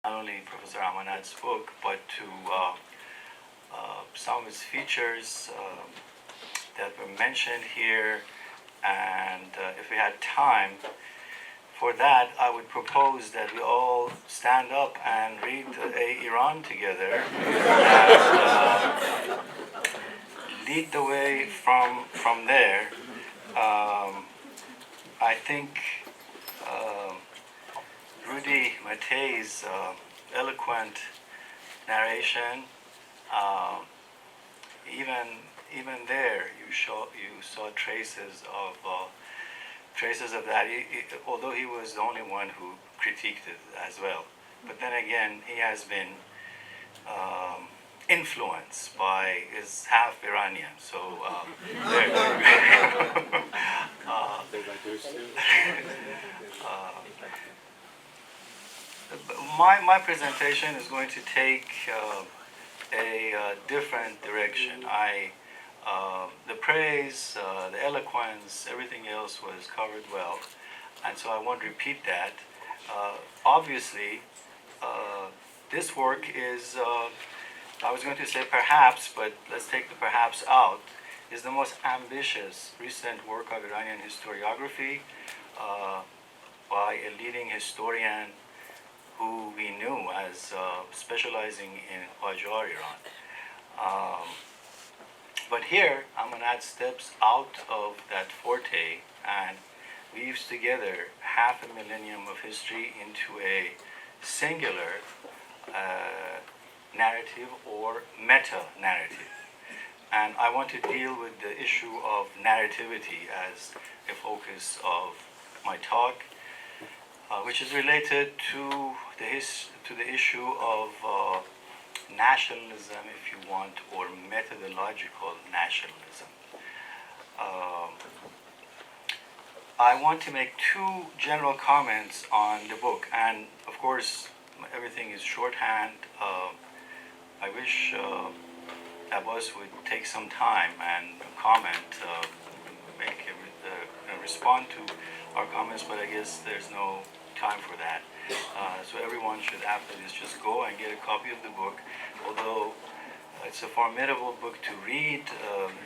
not only Professor Amanat's book, but to some of its features that were mentioned here. And if we had time for that, I would propose that we all stand up and read Iran together and lead the way from there. I think uh, Rudy Matei's eloquent narration, uh, even even there, you saw traces of that. Although he was the only one who critiqued it as well, but then again, he has been influenced by is half Iranian, so there. uh, uh, my presentation is going to take a different direction. The praise, the eloquence, everything else was covered well, and so I won't repeat that. Obviously, this work is, I was going to say perhaps, but let's take the perhaps out, is the most ambitious recent work of Iranian historiography by a leading historian who we knew as specializing in Qajar Iran. Um, but here, Amanat steps out of that forte and weaves together half a millennium of history into a singular narrative or meta-narrative. And I want to deal with the issue of narrativity as a focus of my talk, which is related to the issue of nationalism, if you want, or methodological nationalism. Um, I want to make two general comments on the book, and of course, everything is shorthand. I wish Abbas would take some time and comment, respond to our comments, but I guess there's no time for that. So everyone should, after this, just go and get a copy of the book. Although it's a formidable book to read,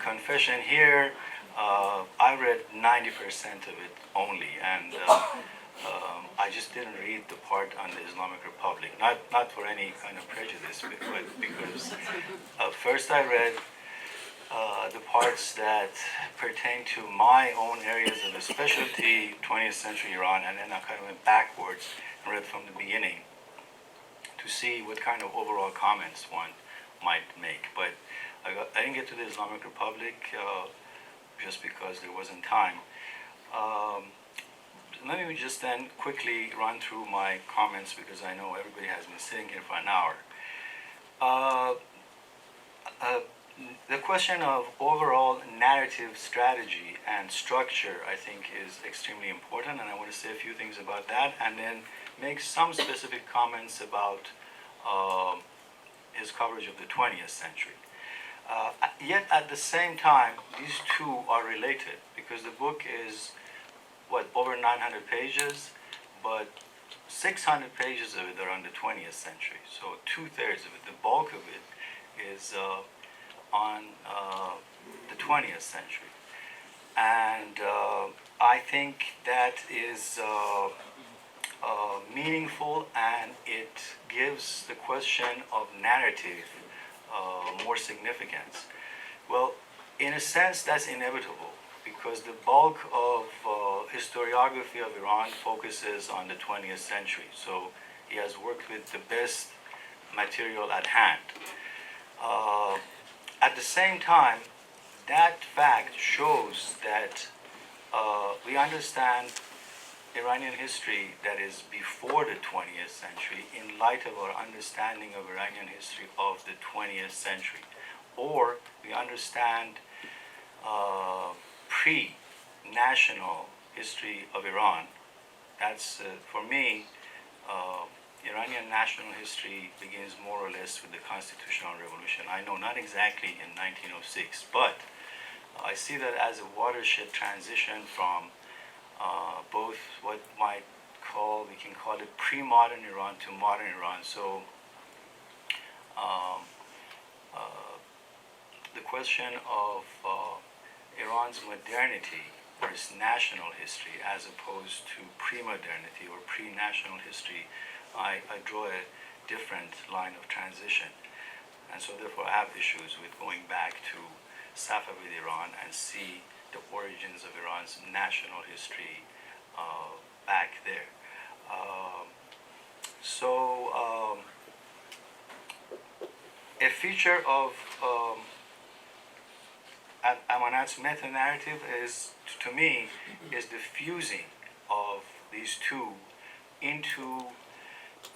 confession here, I read 90% of it only, and I just didn't read the part on the Islamic Republic. Not for any kind of prejudice, but because first I read the parts that pertain to my own areas of specialty, 20th century Iran, and then I kind of went backwards and read from the beginning to see what kind of overall comments one might make. But I didn't get to the Islamic Republic just because there wasn't time. Let me just then quickly run through my comments because I know everybody has been sitting here for an hour. The question of overall narrative strategy and structure, I think, is extremely important, and I want to say a few things about that, and then make some specific comments about his coverage of the 20th century. Yet at the same time, these two are related because the book is, over 900 pages, but 600 pages of it are on the 20th century. So 2/3 of it, the bulk of it, is on the 20th century. And I think that is meaningful, and it gives the question of narrative more significance. Well, in a sense, that's inevitable because the bulk of historiography of Iran focuses on the 20th century. So he has worked with the best material at hand. At the same time, that fact shows that we understand Iranian history that is before the 20th century in light of our understanding of Iranian history of the 20th century. Or we understand pre-national history of Iran. That's, for me, Iranian national history begins more or less with the constitutional revolution. I know not exactly in 1906, but I see that as a watershed transition from both what might we can call it pre-modern Iran to modern Iran. So um, uh, the question of Iran's modernity or its national history as opposed to pre-modernity or pre-national history, I draw a different line of transition. And so therefore I have issues with going back to Safavid Iran and see the origins of Iran's national history back there. So a feature of Amanat's meta-narrative is, to me, is the fusing of these two into,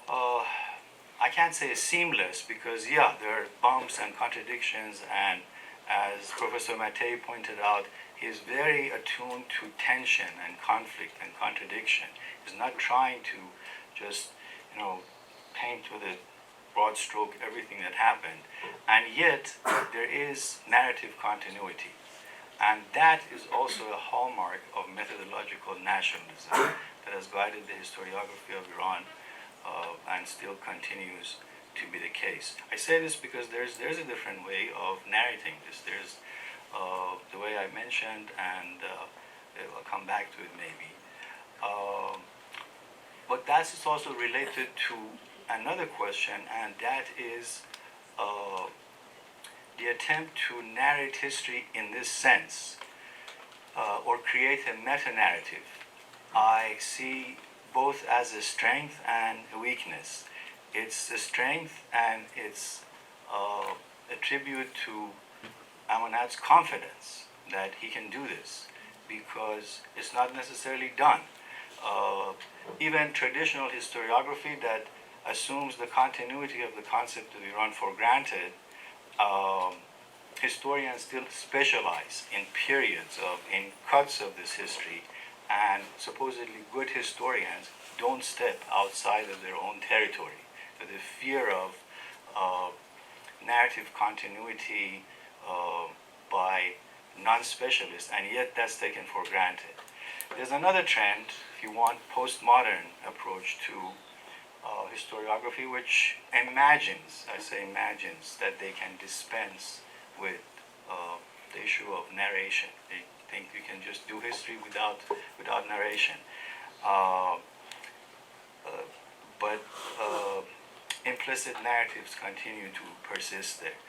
I can't say seamless, because yeah, there are bumps and contradictions, and as Professor Matin pointed out, he is very attuned to tension and conflict and contradiction. He's not trying to just, paint with a broad stroke everything that happened, and yet there is narrative continuity. And that is also a hallmark of methodological nationalism that has guided the historiography of Iran and still continues to be the case. I say this because there's a different way of narrating this. There's the way I mentioned, and I'll come back to it maybe. But that's also related to another question, and that is the attempt to narrate history in this sense, or create a meta-narrative. I see both as a strength and a weakness. It's a strength, and it's a tribute to Amanat's confidence that he can do this, because it's not necessarily done. Even traditional historiography that assumes the continuity of the concept of Iran for granted, historians still specialize in periods in cuts of this history, and supposedly good historians don't step outside of their own territory. So the fear of narrative continuity by non-specialists, and yet that's taken for granted. There's another trend, if you want, postmodern approach to historiography, which imagines, I say imagines, that they can dispense with the issue of narration. They think you can just do history without narration. But implicit narratives continue to persist there.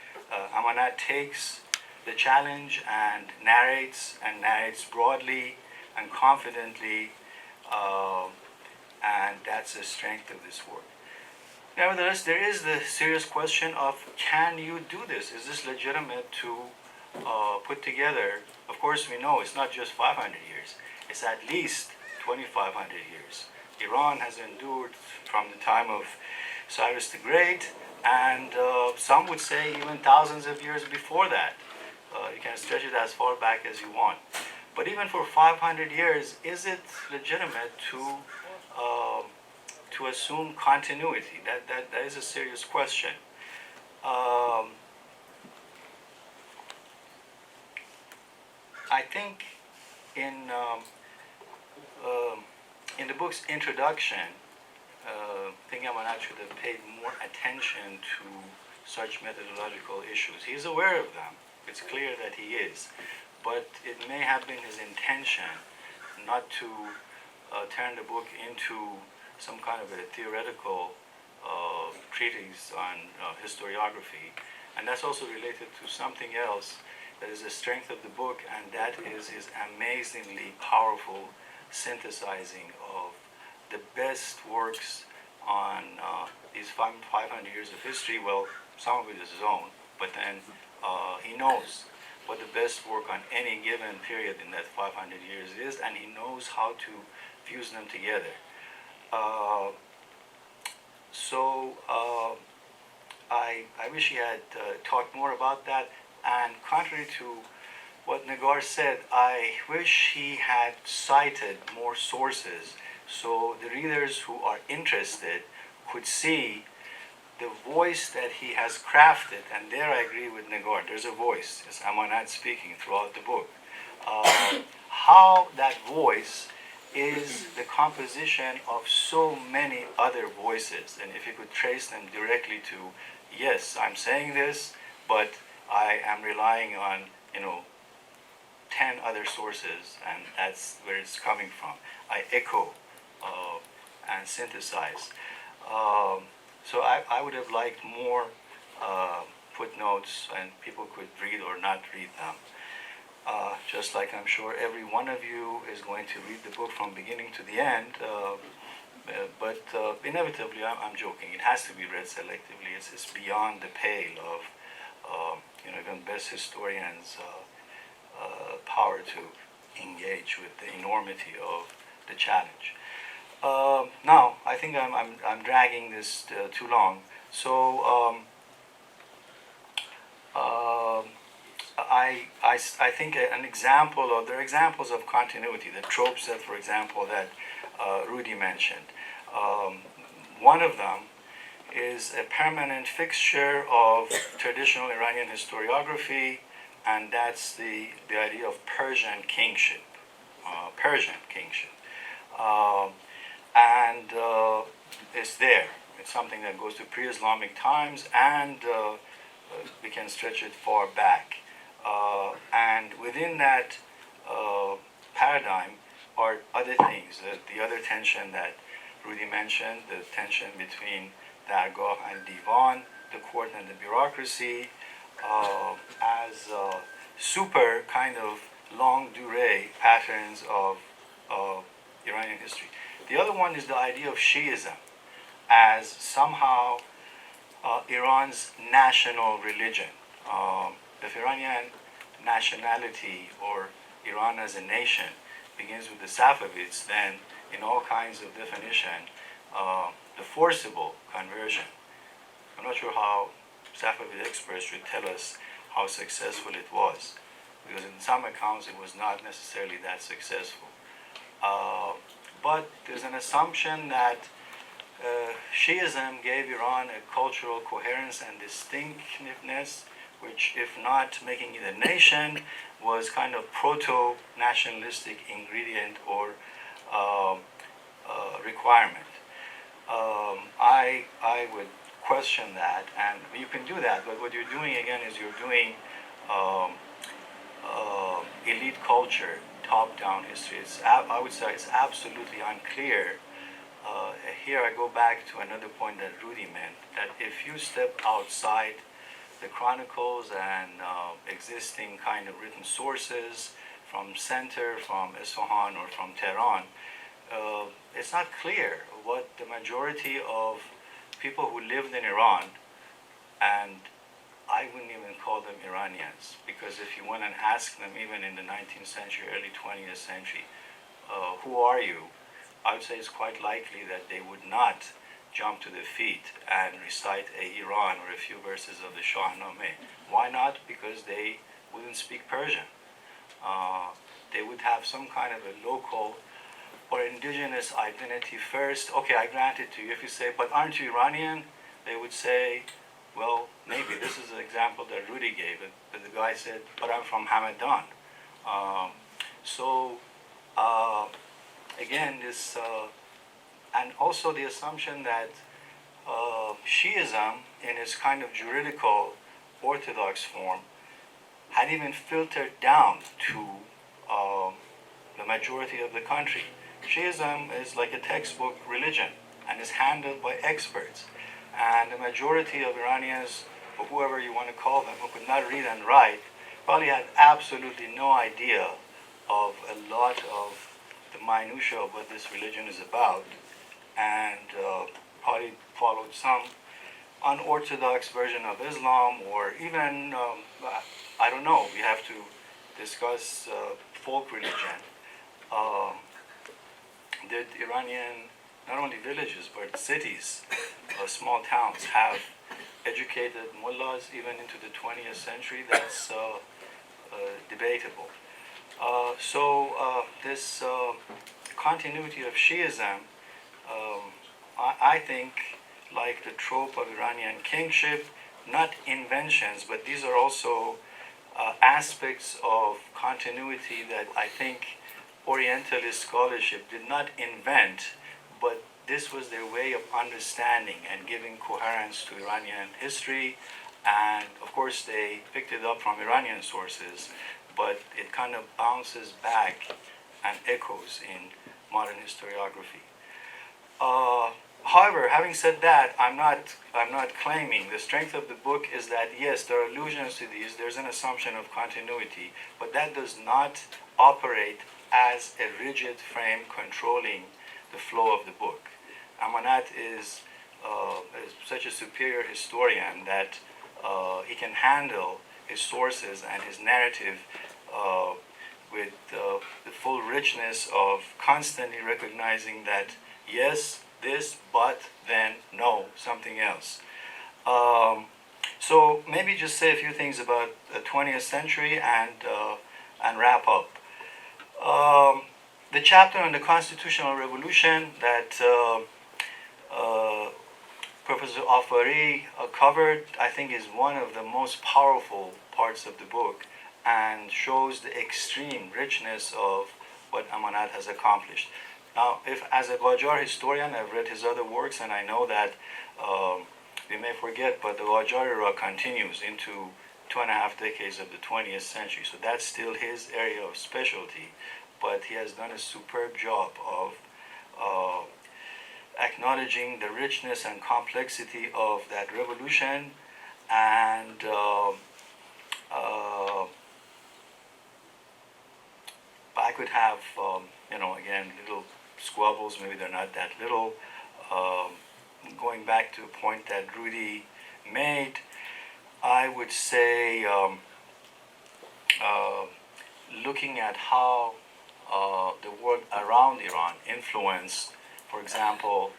Amanat takes the challenge and narrates broadly and confidently, and that's the strength of this work. Nevertheless, there is the serious question of, can you do this? Is this legitimate to put together? Of course, we know it's not just 500 years. It's at least 2,500 years. Iran has endured from the time of Cyrus the Great, and some would say even thousands of years before that. You can stretch it as far back as you want. But even for 500 years, is it legitimate to assume continuity? That is a serious question. I think in the book's introduction, I think Amanat should have paid more attention to such methodological issues. He is aware of them. It's clear that he is. But it may have been his intention not to turn the book into some kind of a theoretical treatise on historiography. And that's also related to something else that is the strength of the book, and that is his amazingly powerful synthesizing of the best works on these 500 years of history. Well, some of it is his own, but then he knows what the best work on any given period in that 500 years is, and he knows how to fuse them together. I wish he had talked more about that, and contrary to what Nagar said, I wish he had cited more sources so the readers who are interested could see the voice that he has crafted. And there I agree with Nagar, there's a voice, it's Amanat speaking throughout the book. How that voice is the composition of so many other voices. And if you could trace them directly to, yes, I'm saying this, but I am relying on, 10 other sources, and that's where it's coming from. I echo and synthesize. So I would have liked more footnotes, and people could read or not read them. Just like I'm sure every one of you is going to read the book from beginning to the end, but inevitably, I'm joking. It has to be read selectively. It's beyond the pale of even best historians' power to engage with the enormity of the challenge. Now, I think I'm dragging this too long. So I think an example of, there are examples of continuity, the tropes that, for example, that Rudy mentioned. One of them is a permanent fixture of traditional Iranian historiography, and that's the idea of Persian kingship. And it's there. It's something that goes to pre-Islamic times, and we can stretch it far back. And within that paradigm are other things. The other tension that Rudy mentioned, the tension between Dargah and Divan, the court and the bureaucracy, as super kind of longue durée patterns of Iranian history. The other one is the idea of Shiism as somehow Iran's national religion. If Iranian nationality or Iran as a nation begins with the Safavids, then in all kinds of definition, the forcible conversion. I'm not sure how Safavid experts should tell us how successful it was, because in some accounts it was not necessarily that successful. But there's an assumption that Shiism gave Iran a cultural coherence and distinctiveness, which, if not making it a nation, was kind of proto-nationalistic ingredient or requirement. I would question that, and you can do that, but what you're doing again is you're doing elite culture, top-down history. I would say it's absolutely unclear. Here I go back to another point that Rudy meant, that if you step outside the chronicles and existing kind of written sources from center, from Isfahan or from Tehran, it's not clear what the majority of people who lived in Iran, and I wouldn't even call them Iranians, because if you went and asked them even in the 19th century, early 20th century, who are you? I would say it's quite likely that they would not jump to their feet and recite a Iran or a few verses of the Shahnameh. Why not? Because they wouldn't speak Persian. They would have some kind of a local or indigenous identity first. Okay, I grant it to you. If you say, but aren't you Iranian? They would say, well, maybe. This is an example that Rudy gave. But the guy said, but I'm from Hamadan. Again, this, and also the assumption that Shiism, in its kind of juridical orthodox form, had even filtered down to the majority of the country. Shiism is like a textbook religion and is handled by experts. And the majority of Iranians, or whoever you want to call them, who could not read and write, probably had absolutely no idea of a lot of the minutiae of what this religion is about, and probably followed some unorthodox version of Islam, or even, I don't know, we have to discuss folk religion. Did Iranian, not only villages, but cities, small towns, have educated mullahs even into the 20th century? That's debatable. This continuity of Shiism, I think, like the trope of Iranian kingship, not inventions, but these are also aspects of continuity that I think Orientalist scholarship did not invent, but this was their way of understanding and giving coherence to Iranian history. And of course, they picked it up from Iranian sources, but it kind of bounces back and echoes in modern historiography. However, having said that, I'm not claiming the strength of the book is that yes, there are allusions to these. There's an assumption of continuity, but that does not operate as a rigid frame controlling the flow of the book. Amanat is such a superior historian that he can handle his sources and his narrative with the full richness of constantly recognizing that yes, this, but then no, something else. So maybe just say a few things about the 20th century and wrap up. The chapter on the constitutional revolution that Professor Afari covered, I think, is one of the most powerful parts of the book and shows the extreme richness of what Amanat has accomplished. Now, if as a Qajar historian, I've read his other works, and I know that we may forget, but the Qajar era continues into 2.5 decades of the 20th century. So that's still his area of specialty, but he has done a superb job of acknowledging the richness and complexity of that revolution, and I could have, again, little squabbles, maybe they're not that little. Going back to a point that Rudy made, I would say looking at how the world around Iran influenced, for example,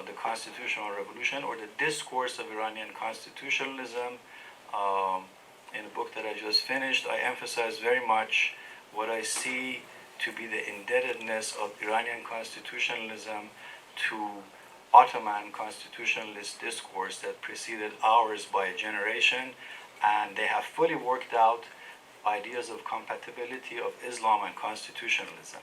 the constitutional revolution or the discourse of Iranian constitutionalism. In the book that I just finished, I emphasize very much what I see to be the indebtedness of Iranian constitutionalism to Ottoman constitutionalist discourse that preceded ours by a generation, and they have fully worked out ideas of compatibility of Islam and constitutionalism.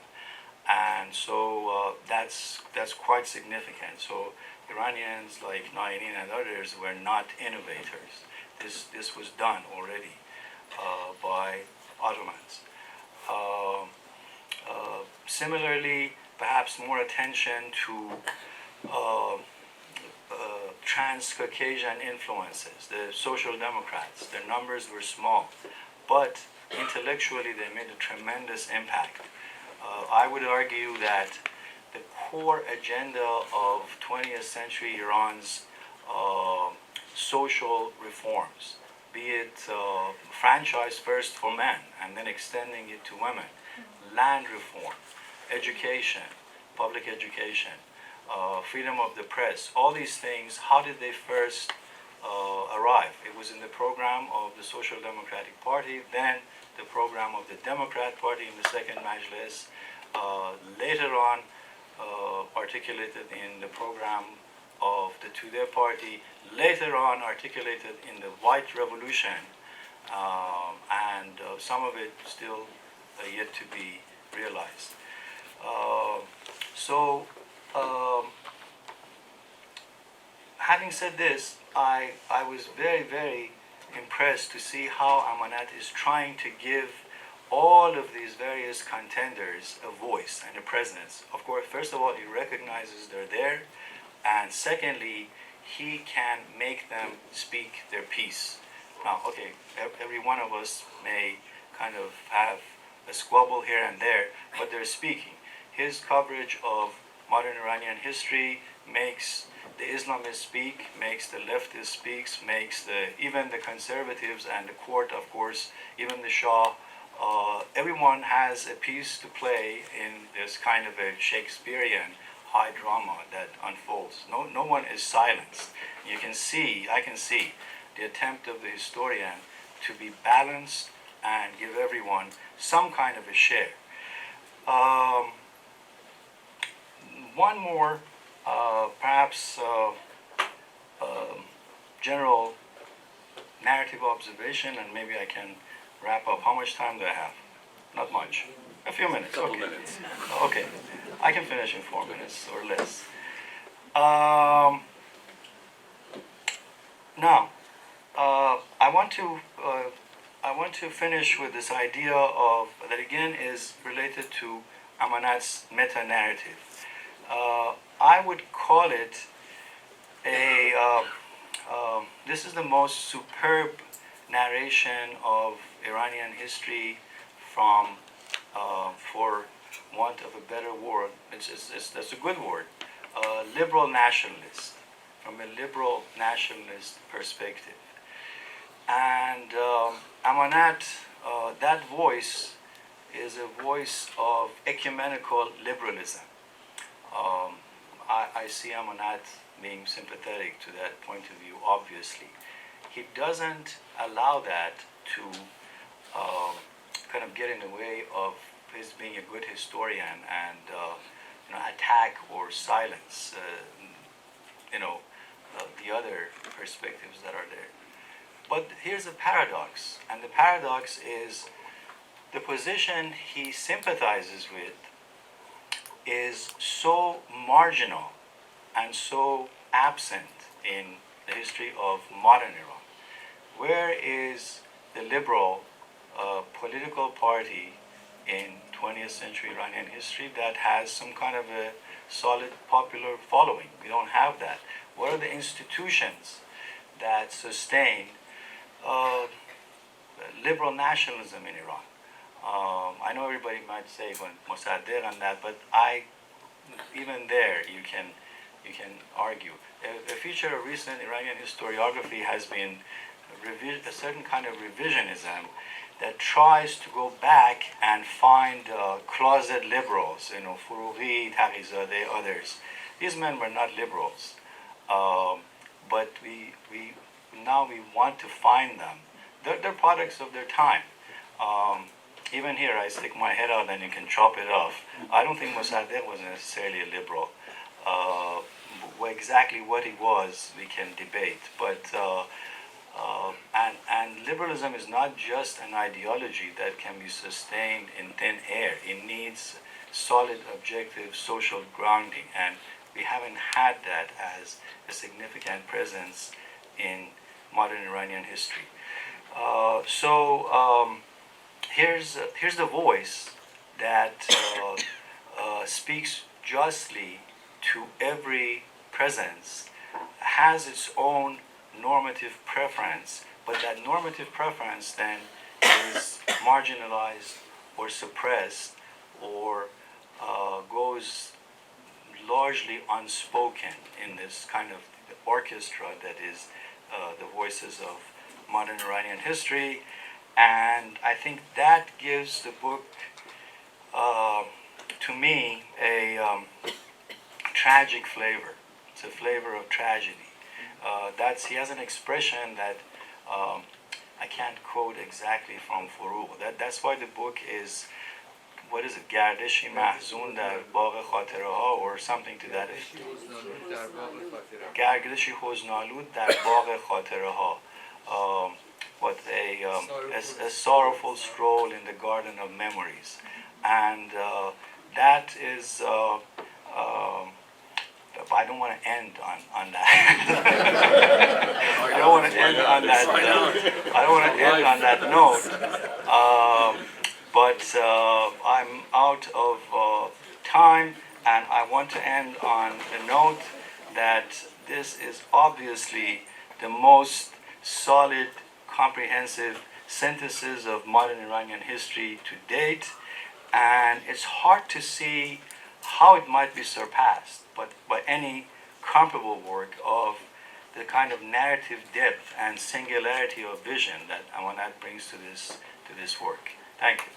And so that's quite significant. So Iranians like Naini and others were not innovators. This was done already by Ottomans. Similarly, perhaps more attention to trans-Caucasian influences, the Social Democrats. Their numbers were small, but intellectually they made a tremendous impact. I would argue that the core agenda of 20th century Iran's social reforms, be it franchise first for men and then extending it to women, land reform, education, public education, freedom of the press, all these things, how did they first arrive? It was in the program of the Social Democratic Party, then the program of the Democrat Party in the second Majlis, later on articulated in the program of the Tudeh Party, later on articulated in the White Revolution, and some of it still yet to be realized. Having said this, I was very, very impressed to see how Amanat is trying to give all of these various contenders a voice and a presence. Of course, first of all, he recognizes they're there, and secondly, he can make them speak their piece. Now, okay, every one of us may kind of have a squabble here and there, but they're speaking. His coverage of modern Iranian history makes the Islamists speak, makes the leftists speak, makes even the conservatives and the court, of course, even the Shah. Everyone has a piece to play in this kind of a Shakespearean high drama that unfolds. No one is silenced. I can see the attempt of the historian to be balanced and give everyone some kind of a share. One more, perhaps, general narrative observation, and maybe I can wrap up. How much time do I have? Not much. A few minutes. Couple Okay. minutes. Okay. I can finish in 4 minutes or less. Um, Now, I want to finish with this idea of that again is related to Amanat's meta narrative. I would call it a. This is the most superb narration of Iranian history from, for want of a better word, that's a good word, liberal nationalist, from a liberal nationalist perspective. And Amanat, that voice is a voice of ecumenical liberalism. I see Amanat being sympathetic to that point of view, obviously. He doesn't allow that to kind of get in the way of his being a good historian and attack or silence the other perspectives that are there. But here's a paradox, and the paradox is the position he sympathizes with is so marginal and so absent in the history of modern Iran. Where is the liberal political party in 20th century Iranian history that has some kind of a solid popular following? We don't have that. What are the institutions that sustain liberal nationalism in Iran? I know everybody might say Mossadegh on that, but even there you can argue. A feature of recent Iranian historiography has been a certain kind of revisionism that tries to go back and find closet liberals, Furughi, Taqizadeh, others. These men were not liberals, but we now we want to find them. They're products of their time. Even here, I stick my head out and you can chop it off. I don't think Mossadegh was necessarily a liberal. Exactly what he was, we can debate. But and liberalism is not just an ideology that can be sustained in thin air. It needs solid, objective social grounding, and we haven't had that as a significant presence in modern Iranian history. Here's the voice that speaks justly to every presence, has its own normative preference, but that normative preference then is marginalized or suppressed or goes largely unspoken in this kind of orchestra that is the voices of modern Iranian history. And I think that gives the book, to me, a tragic flavor. It's a flavor of tragedy. He has an expression that I can't quote exactly from Furugh. That's why the book is, what is it, گردشی محزون در باغ خاطره ها or something to that effect. گردشی حزن‌آلود در باغ خاطره ها. What a sorrowful stroll in the garden of memories. And that is, I don't want to end on that. I don't want to end on that. I don't want to end on that note. But I'm out of time, and I want to end on the note that this is obviously the most solid, comprehensive synthesis of modern Iranian history to date, and it's hard to see how it might be surpassed by any comparable work of the kind of narrative depth and singularity of vision that Amanat brings to this work. Thank you.